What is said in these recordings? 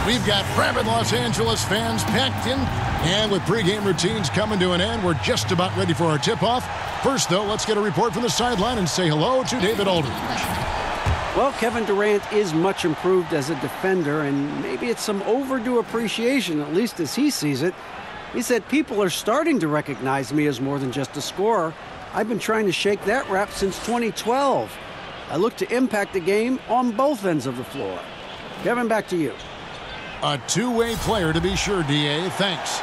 We've got rabid Los Angeles fans packed in, and with pregame routines coming to an end, we're just about ready for our tip-off. First, though, let's get a report from the sideline and say hello to David Aldridge. Well, Kevin Durant is much improved as a defender, and maybe it's some overdue appreciation, at least as he sees it. He said, people are starting to recognize me as more than just a scorer. I've been trying to shake that rap since 2012. I look to impact the game on both ends of the floor. Kevin, back to you. A two-way player to be sure, D.A. Thanks.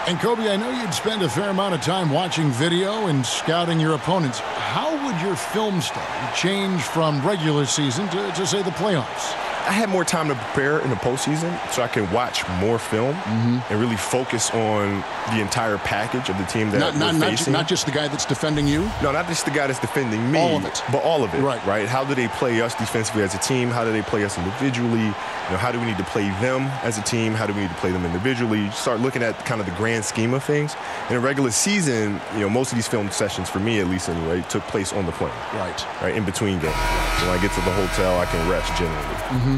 And Kobe, I know you'd spend a fair amount of time watching video and scouting your opponents. How would your film study change from regular season to say, the playoffs? I had more time to prepare in the postseason, so I could watch more film and really focus on the entire package of the team that we're facing. Not just the guy that's defending you? No, not just the guy that's defending me. All of it. But all of it, right? How do they play us defensively as a team? How do they play us individually? How do we need to play them as a team? How do we need to play them individually? You start looking at kind of the grand scheme of things. In a regular season, most of these film sessions, for me at least anyway, took place on the plane. Right, in between games. So when I get to the hotel, I can rest generally.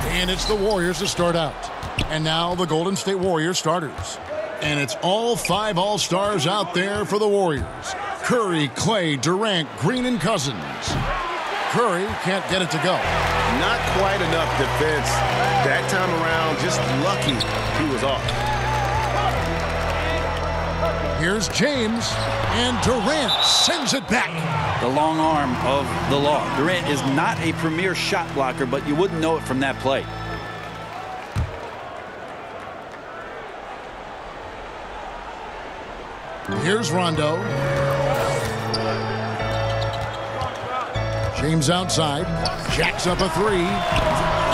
And it's the Warriors to start out. And now the Golden State Warriors starters. And it's all 5 All-Stars out there for the Warriors. Curry, Clay, Durant, Green, and Cousins. Curry can't get it to go. Not quite enough defense. That time around, just lucky he was off. Here's James, and Durant sends it back. The long arm of the law. Durant is not a premier shot blocker, but you wouldn't know it from that play. Here's Rondo. James outside, jacks up a 3.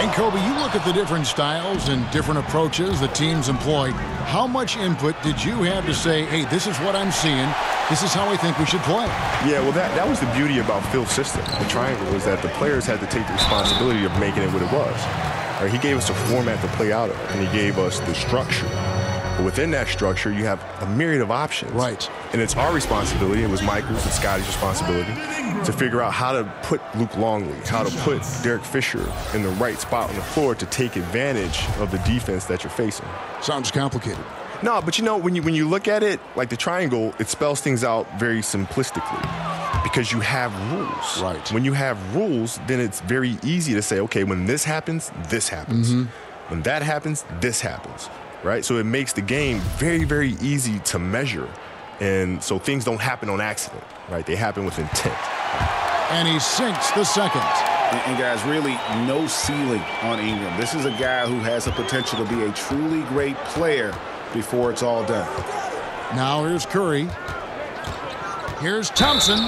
And Kobe, you look at the different styles and different approaches the teams employ. How much input did you have to say, hey, this is what I'm seeing, this is how I think we should play? Yeah, well, that was the beauty about Phil's system. The triangle was that the players had to take the responsibility of making it what it was. Right, he gave us a format to play out of, and he gave us the structure. But within that structure, you have a myriad of options. Right. And it's our responsibility, it was Michael's and Scotty's responsibility, to figure out how to put Luke Longley, how to put Derek Fisher in the right spot on the floor to take advantage of the defense that you're facing. Sounds complicated. No, but when you look at it, like the triangle, it spells things out very simplistically because you have rules. Right. When you have rules, then it's very easy to say, okay, when this happens, this happens. When that happens, this happens. Right? So it makes the game very, very easy to measure. And so things don't happen on accident, right? They happen with intent. And he sinks the second. And guys, really no ceiling on Ingram. This is a guy who has the potential to be a truly great player before it's all done. Now here's Curry. Here's Thompson.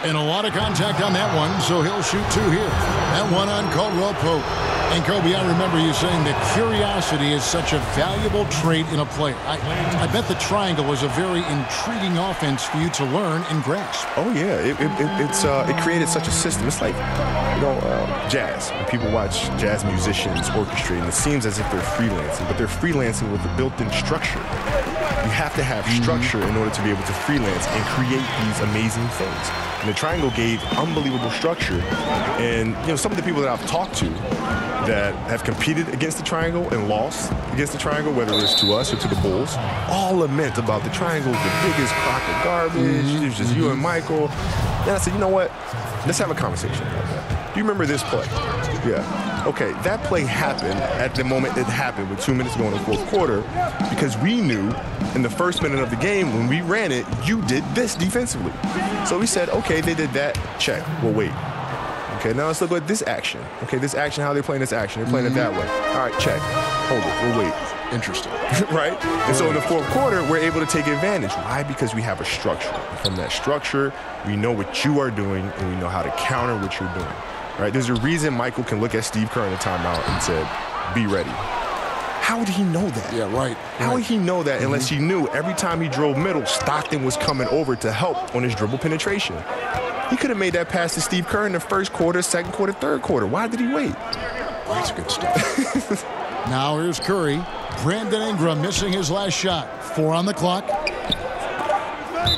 And a lot of contact on that one, so he'll shoot 2 here. That one on Caldwell Pope. And Kobe, I remember you saying that curiosity is such a valuable trait in a player. I bet the triangle was a very intriguing offense for you to learn and grasp. Oh yeah, it created such a system. It's like jazz. When people watch jazz musicians orchestrating, it seems as if they're freelancing, but they're freelancing with a built-in structure. You have to have structure in order to be able to freelance and create these amazing things. And the triangle gave unbelievable structure. And some of the people that I've talked to that have competed against the triangle and lost against the triangle, whether it's to us or to the Bulls, all lament about the triangle, the biggest crock of garbage. It was just you and Michael. Then I said, you know what? Let's have a conversation about that. Do you remember this play? Yeah. Okay, that play happened at the moment it happened with 2 minutes to go in the fourth quarter because we knew in the first minute of the game when we ran it, you did this defensively. So we said, okay, they did that. Check. Well, wait. Okay, now let's look at this action. Okay, this action, how are they playing this action? They're playing it that way. All right, check. Hold it. We'll wait. Interesting. Right? And so in the fourth quarter, we're able to take advantage. Why? Because we have a structure. And from that structure, we know what you are doing, and we know how to counter what you're doing. Right? There's a reason Michael can look at Steve Kerr in the timeout and said, be ready. How would he know that? Yeah, right. How would he know that unless he knew every time he drove middle, Stockton was coming over to help on his dribble penetration? He could have made that pass to Steve Kerr in the first quarter, second quarter, third quarter. Why did he wait? That's good stuff. Now here's Curry. Brandon Ingram missing his last shot. 4 on the clock.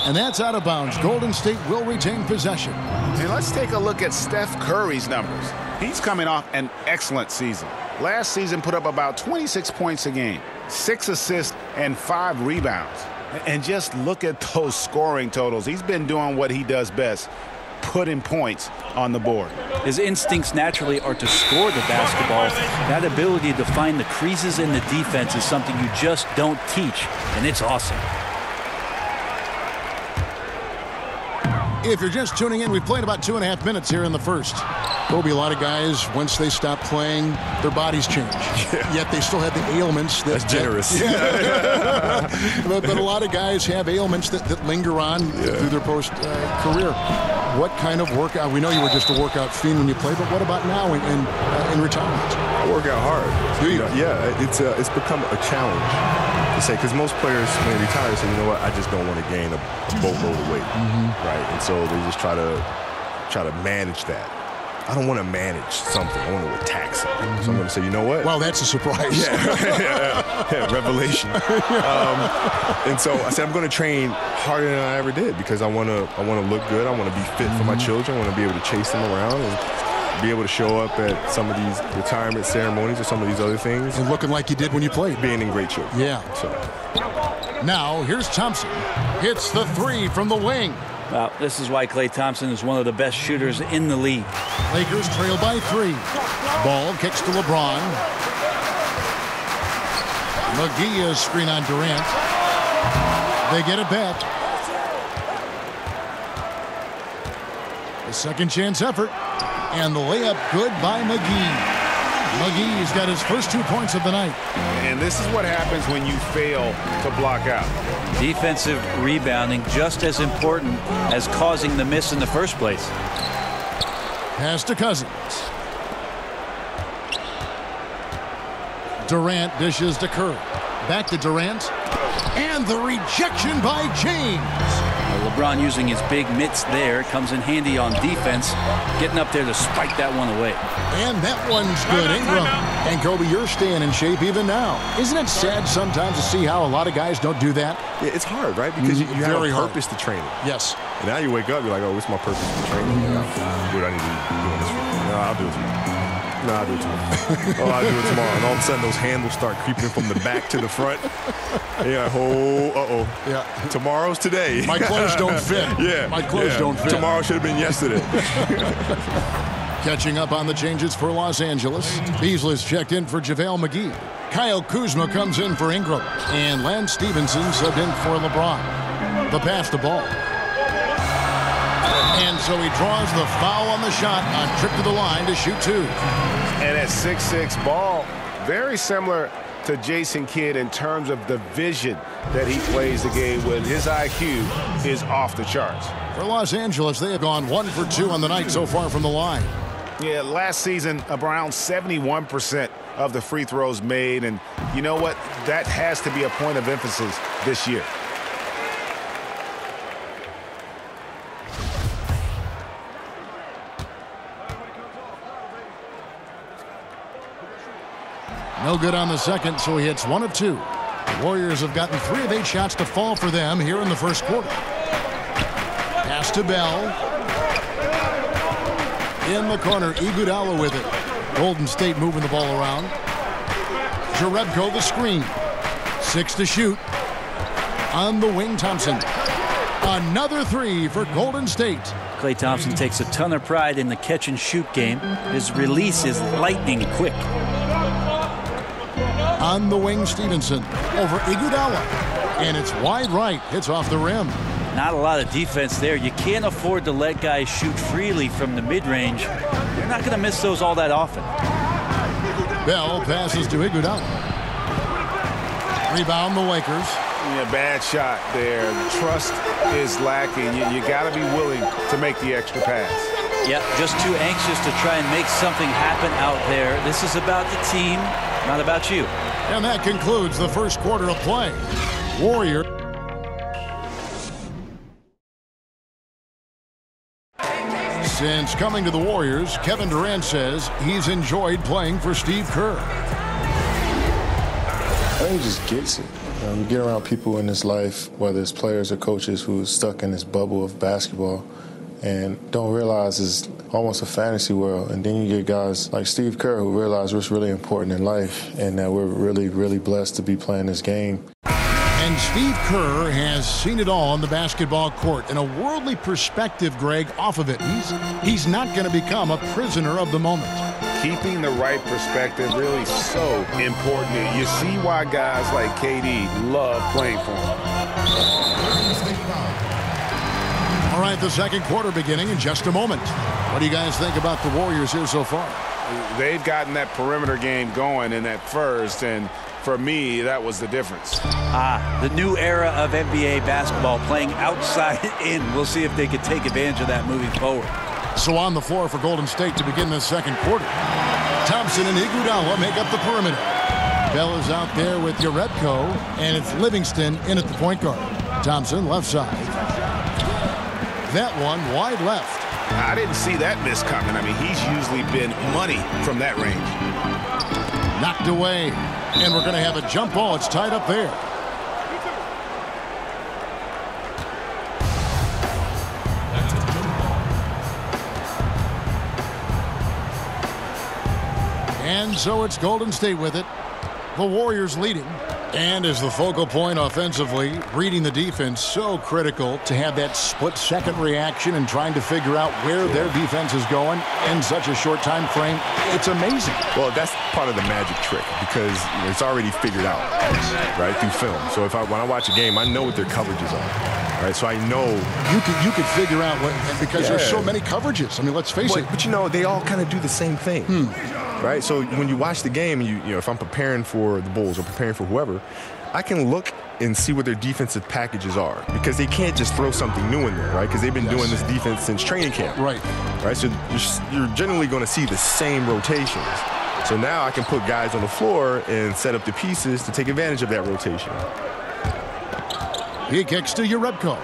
And that's out of bounds. Golden State will retain possession. And let's take a look at Steph Curry's numbers. He's coming off an excellent season. Last season put up about 26 points a game, 6 assists, and 5 rebounds. And just look at those scoring totals. He's been doing what he does best, putting points on the board. His instincts naturally are to score the basketball. That ability to find the creases in the defense is something you just don't teach, and it's awesome. If you're just tuning in, we've played about 2.5 minutes here in the first. Kobe, a lot of guys, once they stop playing, their bodies change. Yeah. Yet they still have the ailments. That's generous. But a lot of guys have ailments that linger on through their post-career. What kind of workout? We know you were just a workout fiend when you played, but what about now in retirement? I work out hard. Do you? Yeah, it's become a challenge. To say, because most players when they retire say, you know what, I just don't want to gain a boatload of weight, right? And so they just try to manage that. I don't want to manage something. I want to attack something. So I'm going to say, you know what? Well, that's a surprise. Yeah, revelation. And so I said, I'm going to train harder than I ever did because I want to look good. I want to be fit for my children. I want to be able to chase them around and be able to show up at some of these retirement ceremonies or some of these other things. And looking like you did when you played. Being in great shape. Yeah. So. Now, here's Thompson. Hits the 3 from the wing. Well, this is why Klay Thompson is one of the best shooters in the league. Lakers trail by 3. Ball kicks to LeBron. McGee is screen on Durant. They get it back. A second chance effort. And the layup good by McGee. McGee's got his first 2 points of the night. And this is what happens when you fail to block out. Defensive rebounding just as important as causing the miss in the first place. Pass to Cousins. Durant dishes to Curry. Back to Durant. And the rejection by James. LeBron using his big mitts there comes in handy on defense, getting up there to spike that one away. And that one's good. Ingram. And Kobe, you're staying in shape even now. Isn't it sad sometimes to see how a lot of guys don't do that? Yeah, it's hard, right? Because you have a purpose to training. Yes. And now you wake up, you're like, oh, what's my purpose for training? Do what I need to do doing this. No, I'll do it tomorrow. No, I'll do it tomorrow. Oh, I'll do it tomorrow. And all of a sudden, those handles start creeping from the back to the front. And you're like, oh, yeah. Tomorrow's today. My clothes don't fit. Yeah. My clothes don't fit. Tomorrow should have been yesterday. Catching up on the changes for Los Angeles. Beasley's checked in for JaVale McGee. Kyle Kuzma comes in for Ingram. And Lance Stevenson subbed in for LeBron. The pass to Ball. And so he draws the foul on the shot on trip to the line to shoot 2. And at 6'6", Ball, very similar to Jason Kidd in terms of the vision that he plays the game with. His IQ is off the charts. For Los Angeles, they have gone 1 for 2 on the night so far from the line. Yeah, last season, around 71% of the free throws made. And you know what? That has to be a point of emphasis this year. No good on the second, so he hits 1 of 2. The Warriors have gotten 3 of 8 shots to fall for them here in the first quarter. Pass to Bell. In the corner, Iguodala with it. Golden State moving the ball around. Jerebko the screen. 6 to shoot. On the wing, Thompson. Another 3 for Golden State. Klay Thompson takes a ton of pride in the catch-and-shoot game. His release is lightning quick. On the wing, Stevenson over Iguodala. And it's wide right. Hits off the rim. Not a lot of defense there. You can't afford to let guys shoot freely from the mid-range. You're not going to miss those all that often. Bell passes to Iguodala. Rebound the Lakers. Yeah, bad shot there. Trust is lacking. You got to be willing to make the extra pass. Yeah, just too anxious to try and make something happen out there. This is about the team, not about you. And that concludes the first quarter of play. Warrior. Since coming to the Warriors, Kevin Durant says he's enjoyed playing for Steve Kerr. I think he just gets it. You get around people in this life, whether it's players or coaches, who's stuck in this bubble of basketball, and don't realize it's almost a fantasy world. And then you get guys like Steve Kerr who realize what's really important in life and that we're really, really blessed to be playing this game. And Steve Kerr has seen it all on the basketball court. In a worldly perspective, Greg, off of it, he's not going to become a prisoner of the moment. Keeping the right perspective really so important. You see why guys like KD love playing for him. All right, the second quarter beginning in just a moment. What do you guys think about the Warriors here so far? They've gotten that perimeter game going in that first, and for me, that was the difference. The new era of NBA basketball, playing outside in. We'll see if they can take advantage of that moving forward. So on the floor for Golden State to begin the second quarter. Thompson and Iguodala make up the perimeter. Bell is out there with Jerebko, and it's Livingston in at the point guard. Thompson left side. That one wide left. I didn't see that miss coming. I mean, he's usually been money from that range. Knocked away. And we're going to have a jump ball. It's tied up there. And so it's Golden State with it. The Warriors leading. And as the focal point offensively, reading the defense, so critical to have that split-second reaction and trying to figure out where their defense is going in such a short time frame. It's amazing. Well, that's part of the magic trick because it's already figured out, right, through film. So when I watch a game, I know what their coverages are, right? So I know you could figure out what, because there's so many coverages. I mean, let's face it. But you know, they all kind of do the same thing. Right, so when you watch the game, you know, if I'm preparing for the Bulls or preparing for whoever, I can look and see what their defensive packages are because they can't just throw something new in there, right? Because they've been doing this defense since training camp, right? So you're generally going to see the same rotations. So now I can put guys on the floor and set up the pieces to take advantage of that rotation. He kicks to Jerebko.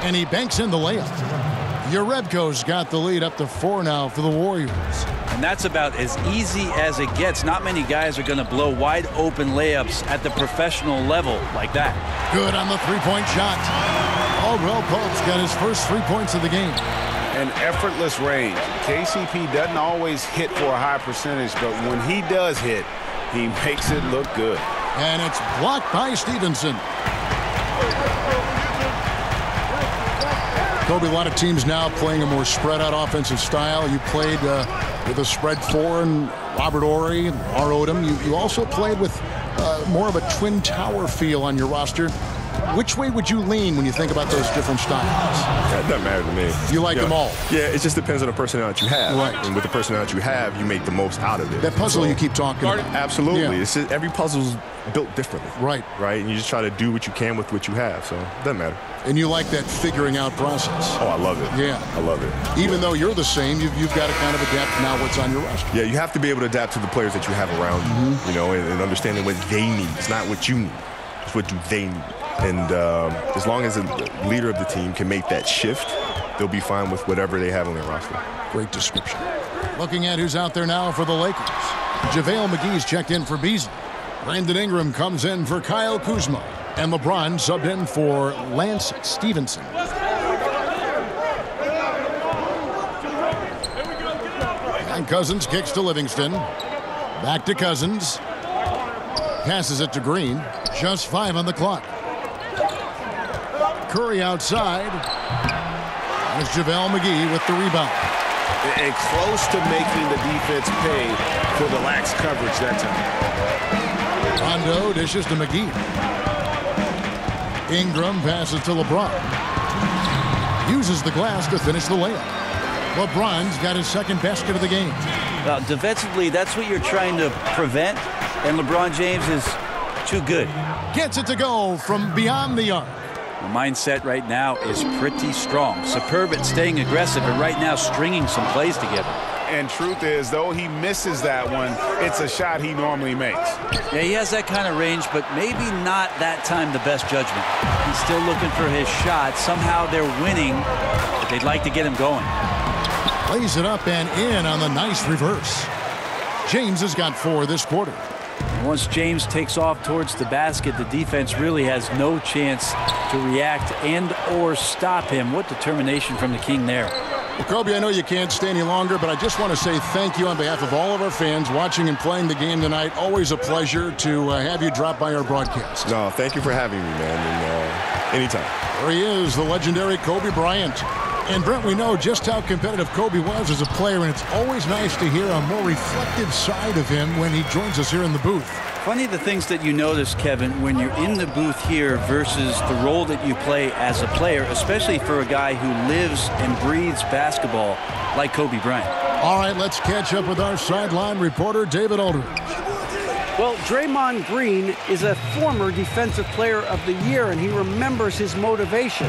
And he banks in the layup. Jerebko's got the lead up to 4 now for the Warriors. And that's about as easy as it gets. Not many guys are going to blow wide open layups at the professional level like that. Good on the three-point shot. Caldwell Pope's got his first 3 points of the game. An effortless range. KCP doesn't always hit for a high percentage, but when he does hit, he makes it look good. And it's blocked by Stevenson. Kobe, a lot of teams now playing a more spread-out offensive style. You played with a spread 4 and Robert Horry and R. Odom. You also played with more of a twin tower feel on your roster. Which way would you lean when you think about those different styles? That doesn't matter to me. You like them all? Yeah, it just depends on the personnel that you have. Right. And with the personnel that you have, you make the most out of it. That puzzle you keep talking about. Absolutely. Yeah. It's just, every puzzle's built differently. Right. And you just try to do what you can with what you have. So it doesn't matter. And you like that figuring out process. Oh, I love it. Yeah. I love it. Even though you're the same, you've got to kind of adapt now what's on your roster. Yeah, you have to be able to adapt to the players that you have around you, you know, and understanding what they need. It's not what you need. It's what do they need. And as long as the leader of the team can make that shift, they'll be fine with whatever they have on their roster. Great description. Looking at who's out there now for the Lakers. JaVale McGee's checked in for Beasley. Brandon Ingram comes in for Kyle Kuzma. And LeBron subbed in for Lance Stevenson. And Cousins kicks to Livingston. Back to Cousins. Passes it to Green. Just 5 on the clock. Curry outside. There's JaVale McGee with the rebound. And close to making the defense pay for the lax coverage that time. Rondo dishes to McGee. Ingram passes to LeBron. Uses the glass to finish the layup. LeBron's got his second basket of the game. Well, defensively, that's what you're trying to prevent, and LeBron James is too good. Gets it to go from beyond the arc. The mindset right now is pretty strong. Superb at staying aggressive, and right now stringing some plays together. And truth is, though he misses that one, it's a shot he normally makes. Yeah, he has that kind of range, but maybe not that time the best judgment. He's still looking for his shot. Somehow they're winning, but they'd like to get him going. Lays it up and in on the nice reverse. James has got 4 this quarter. Once James takes off towards the basket, the defense really has no chance to react and or stop him. What determination from the King there. Well, Kobe, I know you can't stay any longer, but I just want to say thank you on behalf of all of our fans watching and playing the game tonight. Always a pleasure to have you drop by our broadcast. No, thank you for having me, man, and anytime. There he is, the legendary Kobe Bryant. And, Brent, we know just how competitive Kobe was as a player, and it's always nice to hear a more reflective side of him when he joins us here in the booth. Funny the things that you notice, Kevin, when you're in the booth here versus the role that you play as a player, especially for a guy who lives and breathes basketball like Kobe Bryant. All right, let's catch up with our sideline reporter, David Aldridge. Well, Draymond Green is a former Defensive Player of the Year, and he remembers his motivation.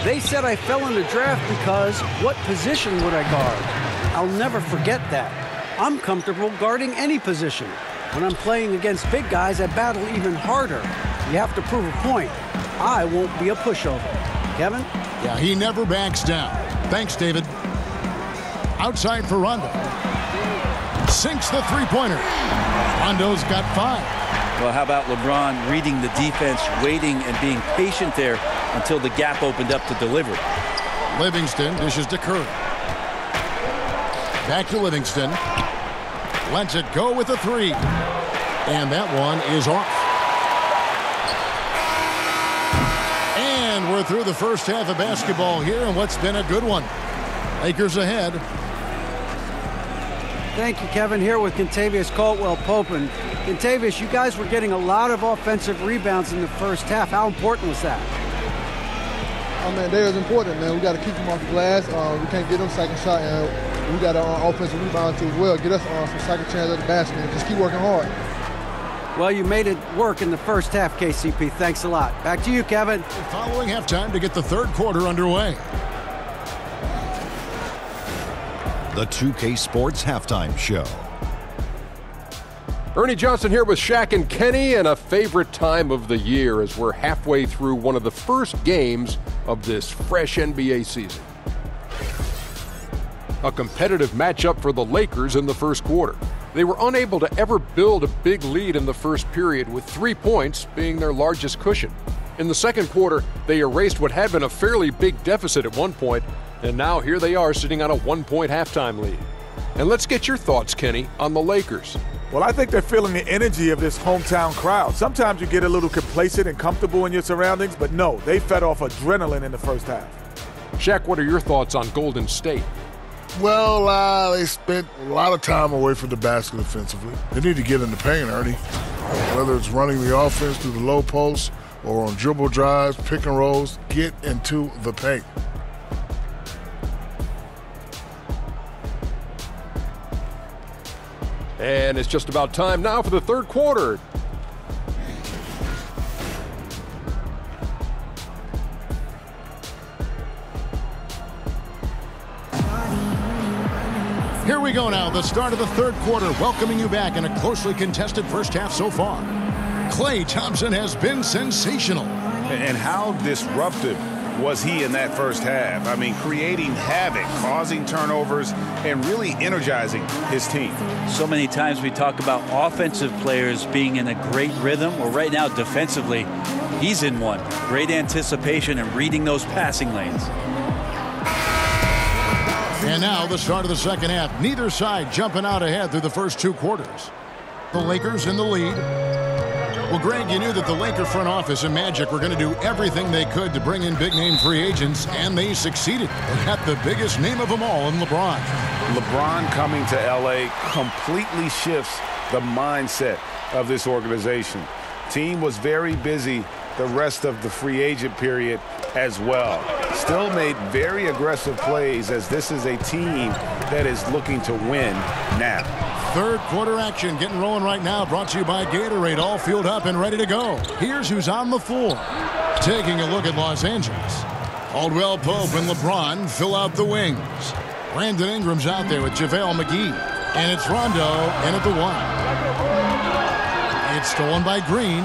They said I fell in the draft because what position would I guard? I'll never forget that. I'm comfortable guarding any position. When I'm playing against big guys, I battle even harder. You have to prove a point. I won't be a pushover. Kevin? Yeah, he never backs down. Thanks, David. Outside for Rondo. Sinks the three-pointer. Rondo's got 5. Well, how about LeBron reading the defense, waiting and being patient there until the gap opened up to deliver. Livingston dishes to Curry. Back to Livingston. Lets it go with a 3. And that one is off. And we're through the first half of basketball here, and what's been a good one. Lakers ahead. Thank you, Kevin. Here with Kentavious Caldwell-Pope. And Kentavious, you guys were getting a lot of offensive rebounds in the first half. How important was that? Oh, man, that is important, man. We got to keep them off the glass. We can't get them second shot, and we got to offensive rebound too as well. Get us some second chance at the basket and just keep working hard. Well, you made it work in the first half, KCP. Thanks a lot. Back to you, Kevin. Following halftime to get the third quarter underway. The 2K Sports Halftime Show. Ernie Johnson here with Shaq and Kenny, and a favorite time of the year as we're halfway through one of the first games of this fresh NBA season. A competitive matchup for the Lakers in the first quarter. They were unable to ever build a big lead in the first period, with 3 points being their largest cushion. In the second quarter, they erased what had been a fairly big deficit at one point, and now here they are sitting on a 1-point halftime lead. And let's get your thoughts, Kenny, on the Lakers. Well, I think they're feeling the energy of this hometown crowd. Sometimes you get a little complacent and comfortable in your surroundings, but no, they fed off adrenaline in the first half. Shaq, what are your thoughts on Golden State? Well, they spent a lot of time away from the basket defensively. They need to get in the paint, Ernie. Whether it's running the offense through the low post or on dribble drives, pick and rolls, get into the paint. And it's just about time now for the third quarter. Here we go now, the start of the third quarter, welcoming you back in a closely contested first half so far. Klay Thompson has been sensational. And how disruptive was he in that first half? I mean, creating havoc, causing turnovers, and really energizing his team. So many times we talk about offensive players being in a great rhythm. Well, right now, defensively, he's in one. Great anticipation and reading those passing lanes. And now the start of the second half. Neither side jumping out ahead through the first 2 quarters. The Lakers in the lead. Well, Greg, you knew that the Laker front office and Magic were going to do everything they could to bring in big-name free agents, and they succeeded. They got the biggest name of them all in LeBron. LeBron coming to L.A. completely shifts the mindset of this organization. Team was very busy the rest of the free agent period as well. Still made very aggressive plays, as this is a team that is looking to win now. Third quarter action getting rolling right now, brought to you by Gatorade, all fueled up and ready to go. Here's who's on the floor. Taking a look at Los Angeles. Caldwell-Pope and LeBron fill out the wings. Brandon Ingram's out there with JaVale McGee. And it's Rondo in at the 1. It's stolen by Green.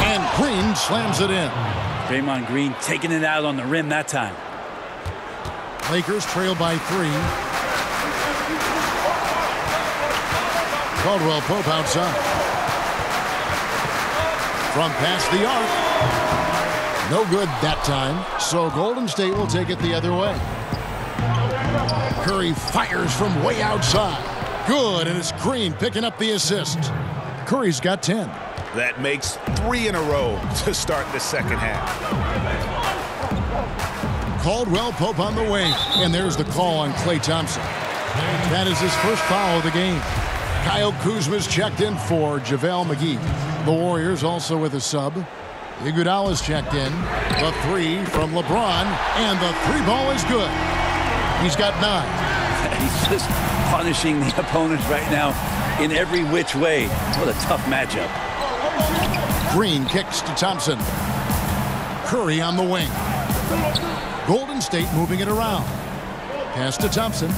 And Green slams it in. Draymond Green taking it out on the rim that time. Lakers trail by 3. Caldwell-Pope outside. from past the arc. No good that time, so Golden State will take it the other way. Curry fires from way outside. Good, and it's Green picking up the assist. Curry's got 10. That makes 3 in a row to start the second half. Caldwell Pope on the wing, and there's the call on Klay Thompson. That is his first foul of the game. Kyle Kuzma's checked in for JaVale McGee. The Warriors also with a sub. Iguodala's checked in. The 3 from LeBron, and the 3 ball is good. He's got 9. He's just punishing the opponents right now in every which way. What a tough matchup. Green kicks to Thompson. Curry on the wing. Golden State moving it around. Pass to Thompson.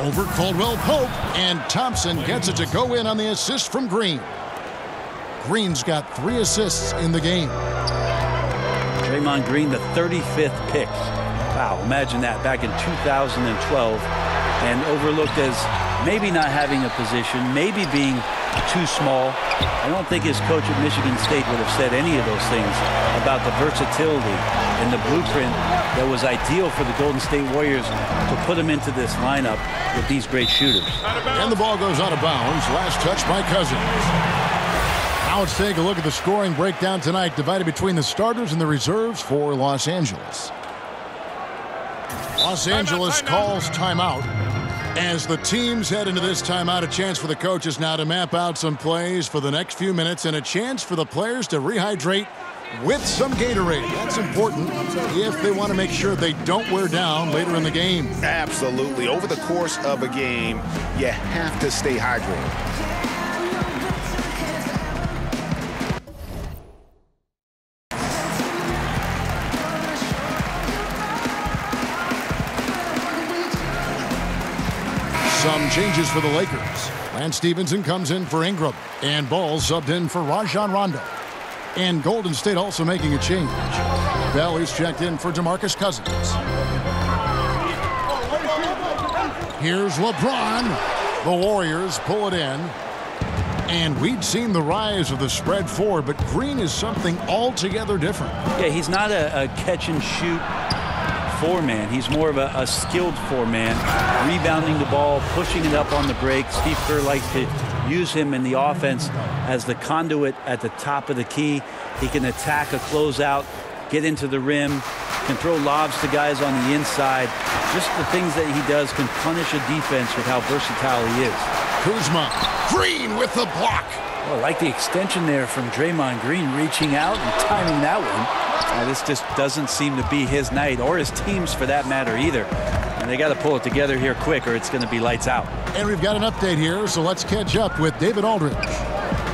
Over Caldwell Pope, and Thompson gets it to go in on the assist from Green. Green's got 3 assists in the game. Draymond Green, the 35th pick. Wow, imagine that back in 2012, and overlooked as maybe not having a position, maybe being too small. I don't think his coach at Michigan State would have said any of those things about the versatility and the blueprint that was ideal for the Golden State Warriors to put him into this lineup with these great shooters. And the ball goes out of bounds. Last touch by Cousins. Now let's take a look at the scoring breakdown tonight, divided between the starters and the reserves for Los Angeles. Los Angeles calls timeout. As the teams head into this timeout, a chance for the coaches now to map out some plays for the next few minutes and a chance for the players to rehydrate with some Gatorade. That's important if they want to make sure they don't wear down later in the game. Absolutely. Over the course of a game, you have to stay hydrated. Some changes for the Lakers. Lance Stevenson comes in for Ingram, and Ball subbed in for Rajon Rondo. And Golden State also making a change. Bell is checked in for DeMarcus Cousins. Here's LeBron. The Warriors pull it in. And we'd seen the rise of the spread forward, but Green is something altogether different. Yeah, he's not a catch-and-shoot four-man. He's more of a skilled four-man, rebounding the ball, pushing it up on the break. Steve Kerr likes to use him in the offense as the conduit at the top of the key. He can attack a closeout, get into the rim, can throw lobs to guys on the inside. Just the things that he does can punish a defense with how versatile he is. Kuzma, Green with the block. Oh, I like the extension there from Draymond Green, reaching out and timing that one. This just doesn't seem to be his night, or his team's for that matter either. And they got to pull it together here quick, or it's going to be lights out. And we've got an update here, so let's catch up with David Aldridge.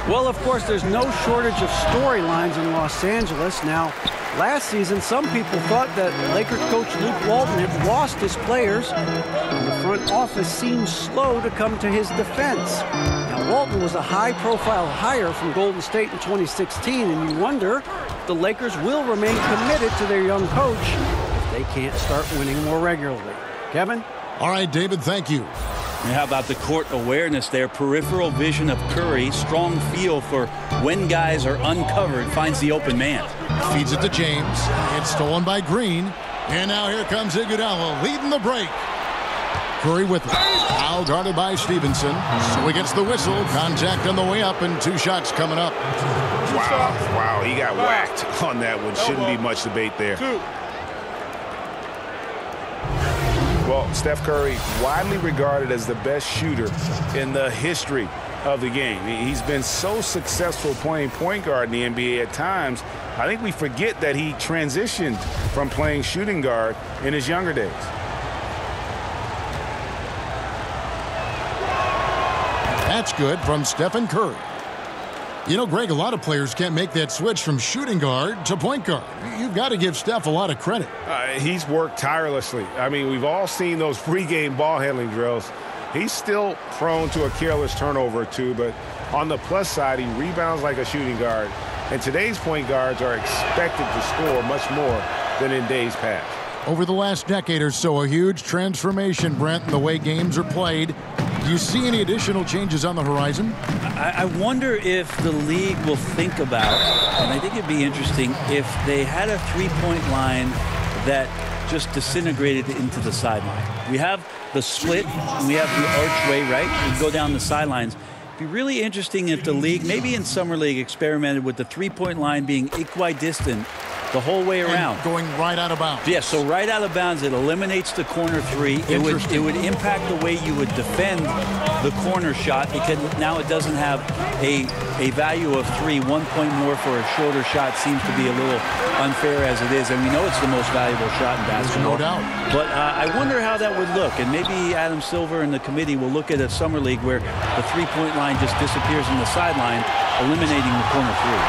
Well, of course, there's no shortage of storylines in Los Angeles. Now, last season, some people thought that Lakers coach Luke Walton had lost his players, and the front office seemed slow to come to his defense. Now, Walton was a high-profile hire from Golden State in 2016, and you wonder if the Lakers will remain committed to their young coach if they can't start winning more regularly. Kevin? All right, David, thank you. And how about the court awareness there? Peripheral vision of Curry, strong feel for when guys are uncovered, finds the open man. Feeds it to James. It's stolen by Green. And now here comes Iguodala leading the break. Curry with it. Now guarded by Stevenson. So he gets the whistle. Contact on the way up and 2 shots coming up. Wow, he got whacked on that one. Shouldn't be much debate there. Well, Steph Curry, widely regarded as the best shooter in the history of the game. He's been so successful playing point guard in the NBA at times. I think we forget that he transitioned from playing shooting guard in his younger days. That's good from Stephen Curry. You know, Greg, a lot of players can't make that switch from shooting guard to point guard. You've got to give Steph a lot of credit. He's worked tirelessly. I mean, we've all seen those pregame ball handling drills. He's still prone to a careless turnover or two, but on the plus side, he rebounds like a shooting guard. And today's point guards are expected to score much more than in days past. Over the last decade or so, a huge transformation, Brent, in the way games are played. Do you see any additional changes on the horizon? I wonder if the league will think about, and I think it'd be interesting, if they had a three-point line that just disintegrated into the sideline. We have the split, and we have the archway, right? We go down the sidelines. It'd be really interesting if the league, maybe in Summer League, experimented with the three-point line being equidistant the whole way around. And going right out of bounds. Yeah, so right out of bounds, it eliminates the corner three. It would impact the way you would defend the corner shot, because now it doesn't have a value of 3. 1 point more for a shorter shot seems to be a little unfair as it is, and we know it's the most valuable shot in basketball. No doubt. But I wonder how that would look, and maybe Adam Silver and the committee will look at a Summer League where the three-point line just disappears in the sideline, eliminating the corner three.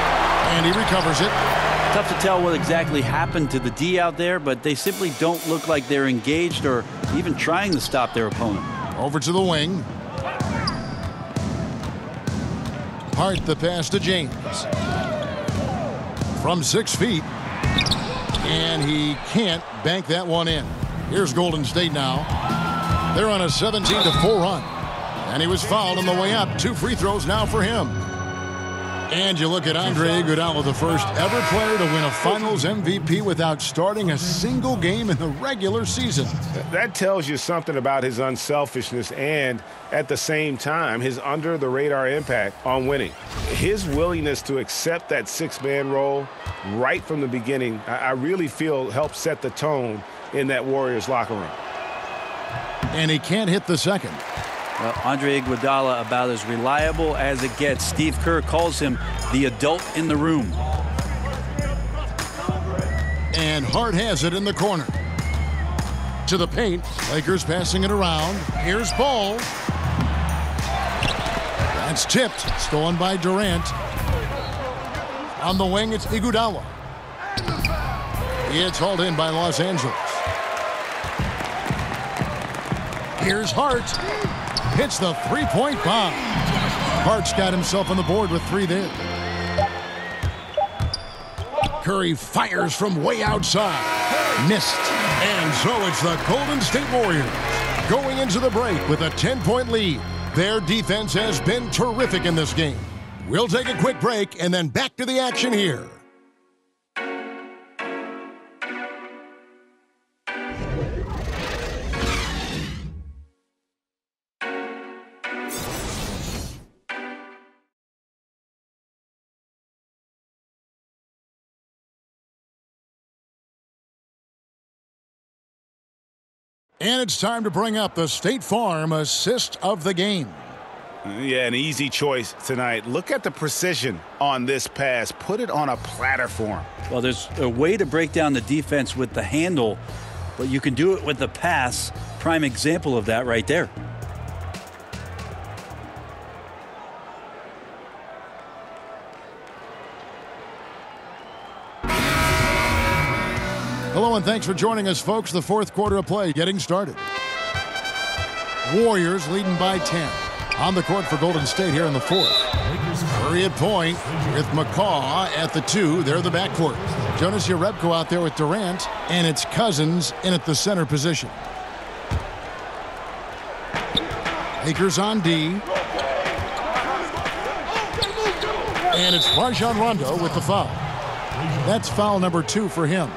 And he recovers it. Tough to tell what exactly happened to the D out there, but they simply don't look like they're engaged or even trying to stop their opponent. Over to the wing. Hart the pass to James. From 6 feet. And he can't bank that one in. Here's Golden State now. They're on a 17-4 run. And he was fouled on the way up. 2 free throws now for him. And you look at Andre Iguodala, the first ever player to win a Finals MVP without starting a single game in the regular season. That tells you something about his unselfishness and, at the same time, his under-the-radar impact on winning. His willingness to accept that six-man role right from the beginning, I really feel helped set the tone in that Warriors locker room. And he can't hit the second. Well, Andre Iguodala about as reliable as it gets. Steve Kerr calls him the adult in the room. And Hart has it in the corner. To the paint. Lakers passing it around. Here's Ball. That's tipped. Stolen by Durant. On the wing, it's Iguodala. It's hauled in by Los Angeles. Here's Hart. Hits the three-point bomb. Hart's got himself on the board with 3 there. Curry fires from way outside. Missed. And so it's the Golden State Warriors going into the break with a 10-point lead. Their defense has been terrific in this game. We'll take a quick break and then back to the action here. And it's time to bring up the State Farm assist of the game. Yeah, an easy choice tonight. Look at the precision on this pass. Put it on a platter for him. Well, there's a way to break down the defense with the handle, but you can do it with the pass. Prime example of that right there. Hello and thanks for joining us, folks. The fourth quarter of play getting started. Warriors leading by 10. On the court for Golden State here in the fourth. Curry at point with McCaw at the 2. They're the backcourt. Jonas Jerebko out there with Durant, and it's Cousins in at the center position. Lakers on D. And it's Rajon Rondo with the foul. That's foul number 2 for him.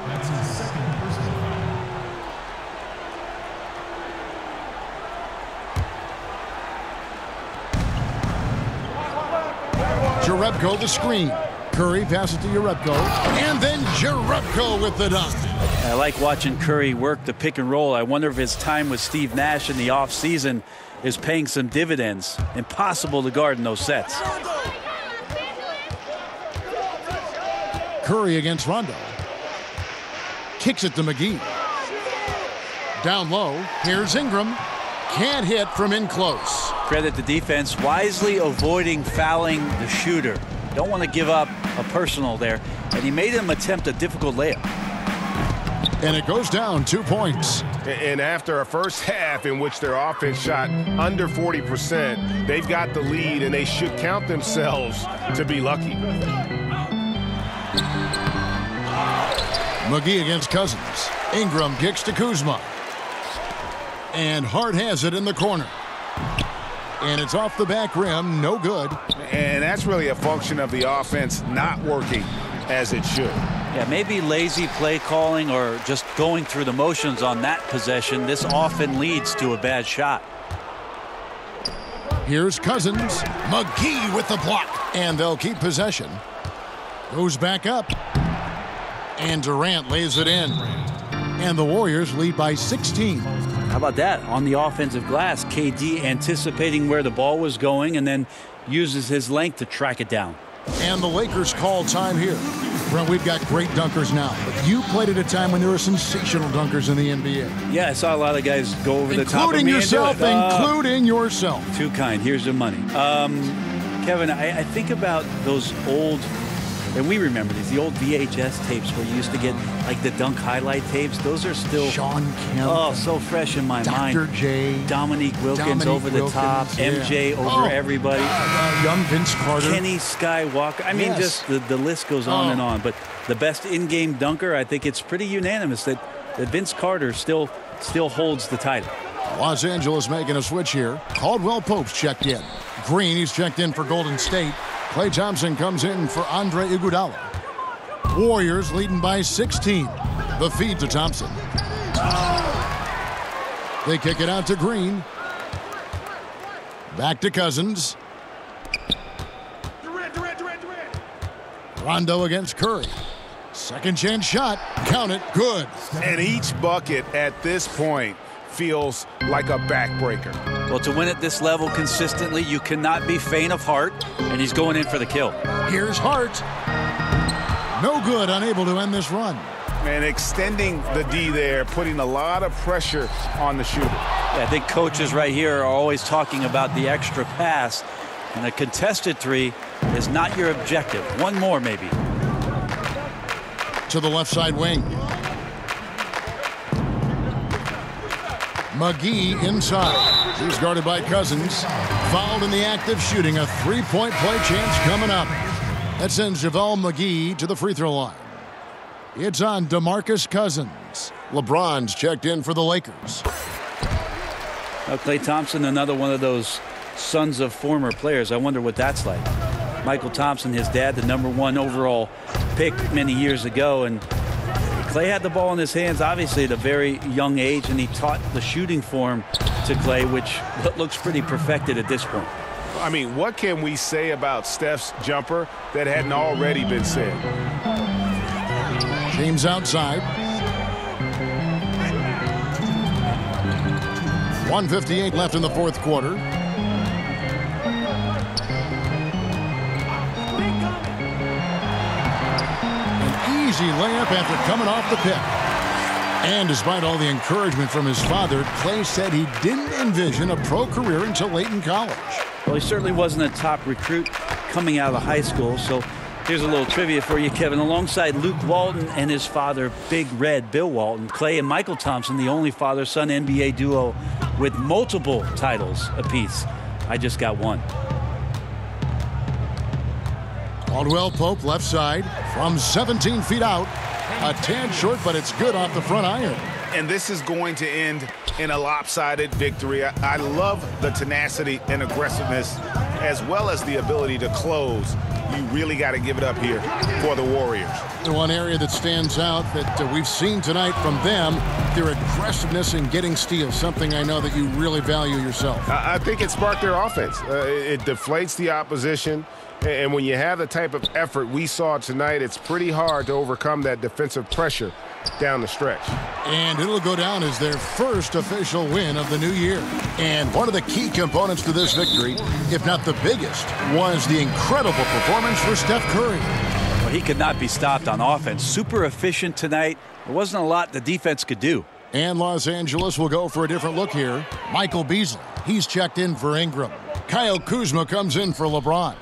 Jerebko the screen. Curry passes to Jerebko. And then Jerebko with the dunk. I like watching Curry work the pick and roll. I wonder if his time with Steve Nash in the offseason is paying some dividends. Impossible to guard in those sets. Curry against Rondo. Kicks it to McGee. Down low. Here's Ingram. Can't hit from in close. Credit the defense, wisely avoiding fouling the shooter. Don't want to give up a personal there. And he made him attempt a difficult layup. And it goes down 2 points. And after a first half in which their offense shot under 40%, they've got the lead and they should count themselves to be lucky. McGee against Cousins. Ingram kicks to Kuzma. And Hart has it in the corner. And it's off the back rim, no good. And that's really a function of the offense not working as it should. Yeah, maybe lazy play calling or just going through the motions on that possession. This often leads to a bad shot. Here's Cousins. McGee with the block. And they'll keep possession. Goes back up. And Durant lays it in. And the Warriors lead by 16. How about that? On the offensive glass, KD anticipating where the ball was going and then uses his length to track it down. And the Lakers call time here. Brent, we've got great dunkers now, but you played at a time when there were sensational dunkers in the NBA. Yeah, I saw a lot of guys go over the top of including me yourself, including yourself. Too kind. Here's your money. Kevin, I think about those old, and we remember these, the old VHS tapes where you used to get like the dunk highlight tapes. Those are still Sean Kemp. Oh, so fresh in my mind. Dr. J. Dominique Wilkins over the top. Yeah. MJ over everybody. Young Vince Carter. Kenny Skywalker. I mean, just the list goes on and on. But the best in-game dunker, I think it's pretty unanimous that Vince Carter still holds the title. Los Angeles making a switch here. Caldwell Pope's checked in. Green, he's checked in for Golden State. Klay Thompson comes in for Andre Iguodala. Warriors leading by 16. The feed to Thompson. They kick it out to Green. Back to Cousins. Rondo against Curry. Second chance shot. Count it. Good. And each bucket at this point feels like a backbreaker. Well, to win at this level consistently, you cannot be faint of heart, and he's going in for the kill. Here's Hart. No good, unable to end this run. And extending the D there, putting a lot of pressure on the shooter. Yeah, I think coaches right here are always talking about the extra pass, and a contested three is not your objective. One more, maybe. To the left side wing. McGee inside. He's guarded by Cousins. Fouled in the act of shooting. A three-point play chance coming up. That sends JaVale McGee to the free throw line. It's on DeMarcus Cousins. LeBron's checked in for the Lakers. Klay Thompson, another one of those sons of former players. I wonder what that's like. Michael Thompson, his dad, the #1 overall pick many years ago, and Klay had the ball in his hands, obviously, at a very young age, and he taught the shooting form to Klay, which looks pretty perfected at this point. I mean, what can we say about Steph's jumper that hadn't already been said? James outside. 1:58 left in the fourth quarter. Easy layup after coming off the pick. And despite all the encouragement from his father, Klay said he didn't envision a pro career until late in college. Well, he certainly wasn't a top recruit coming out of high school. So here's a little trivia for you, Kevin. Alongside Luke Walton and his father, Big Red Bill Walton, Klay and Michael Thompson, the only father-son NBA duo with multiple titles apiece. I just got one. Caldwell Pope left side from 17 feet out. A tad short, but it's good off the front iron. And this is going to end in a lopsided victory. I love the tenacity and aggressiveness as well as the ability to close. You really got to give it up here for the Warriors. The one area that stands out that we've seen tonight from them, their aggressiveness in getting steals, something I know that you really value yourself. I think it sparked their offense. It deflates the opposition. And when you have the type of effort we saw tonight, it's pretty hard to overcome that defensive pressure down the stretch. And it'll go down as their first official win of the new year. And one of the key components to this victory, if not the biggest, was the incredible performance for Steph Curry. Well, he could not be stopped on offense. Super efficient tonight. There wasn't a lot the defense could do. And Los Angeles will go for a different look here. Michael Beasley, he's checked in for Ingram. Kyle Kuzma comes in for LeBron.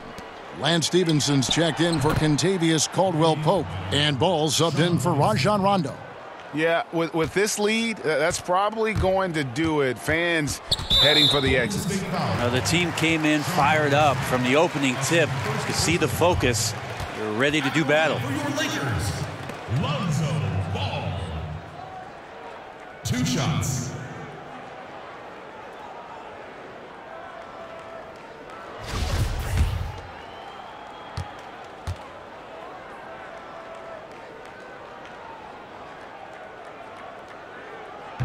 Lance Stevenson's checked in for Kentavious Caldwell-Pope. And Ball subbed in for Rajon Rondo. Yeah, with this lead, that's probably going to do it. Fans heading for the exits. The team came in fired up from the opening tip. You can see the focus. They're ready to do battle. For your Lakers, Lonzo Ball. 2 shots.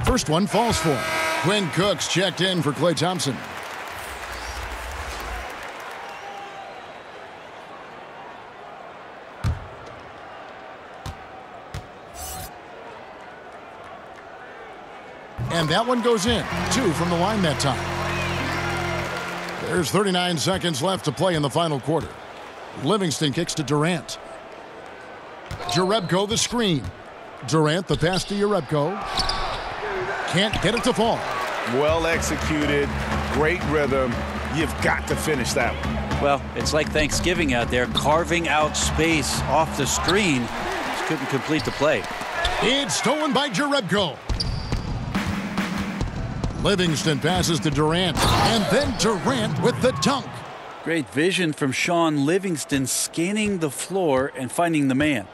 First one falls for him. Quinn Cook's checked in for Klay Thompson. And that one goes in. 2 from the line that time. There's 39 seconds left to play in the final quarter. Livingston kicks to Durant. Jerebko the screen. Durant the pass to Jerebko. Can't get it to fall. Well executed. Great rhythm. You've got to finish that one. Well, it's like Thanksgiving out there, carving out space off the screen. Just couldn't complete the play. It's stolen by Jerebko. Livingston passes to Durant, and then Durant with the dunk. Great vision from Sean Livingston, scanning the floor and finding the man.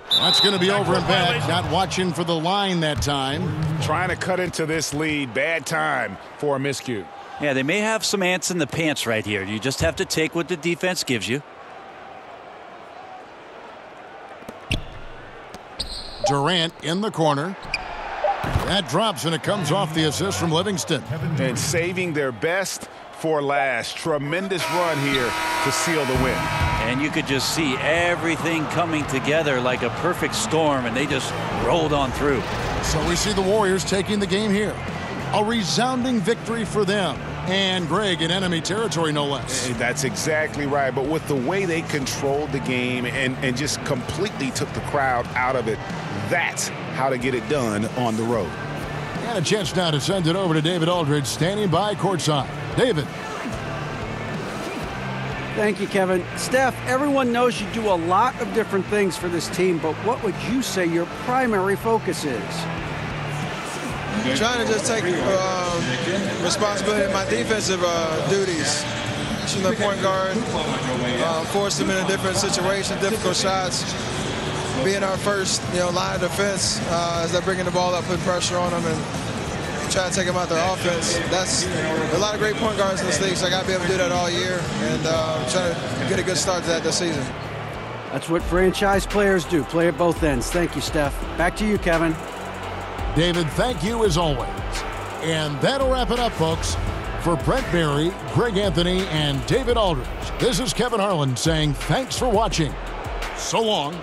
That's going to be over and back. Not watching for the line that time. Trying to cut into this lead. Bad time for a miscue. Yeah, they may have some ants in the pants right here. You just have to take what the defense gives you. Durant in the corner. That drops, and it comes off the assist from Livingston. And saving their best for last. Tremendous run here to seal the win. And you could just see everything coming together like a perfect storm, and they just rolled on through. So we see the Warriors taking the game here. A resounding victory for them. And Greg in enemy territory, no less. That's exactly right. But with the way they controlled the game and just completely took the crowd out of it, that's how to get it done on the road. And a chance now to send it over to David Aldridge, standing by courtside. David. Thank you, Kevin. Steph, everyone knows you do a lot of different things for this team, but what would you say your primary focus is? Trying to just take responsibility of my defensive duties. Shooting the point guard, force them in a different situation, difficult shots. Being our first, line of defense as they're bringing the ball up, putting pressure on them, and try to take them out their offense. That's a lot of great point guards in this league, so I got to be able to do that all year and try to get a good start to that this season. That's what franchise players do, play at both ends. Thank you, Steph. Back to you, Kevin. David, thank you as always. And that'll wrap it up, folks. For Brent Barry, Greg Anthony, and David Aldridge, this is Kevin Harlan saying thanks for watching. So long.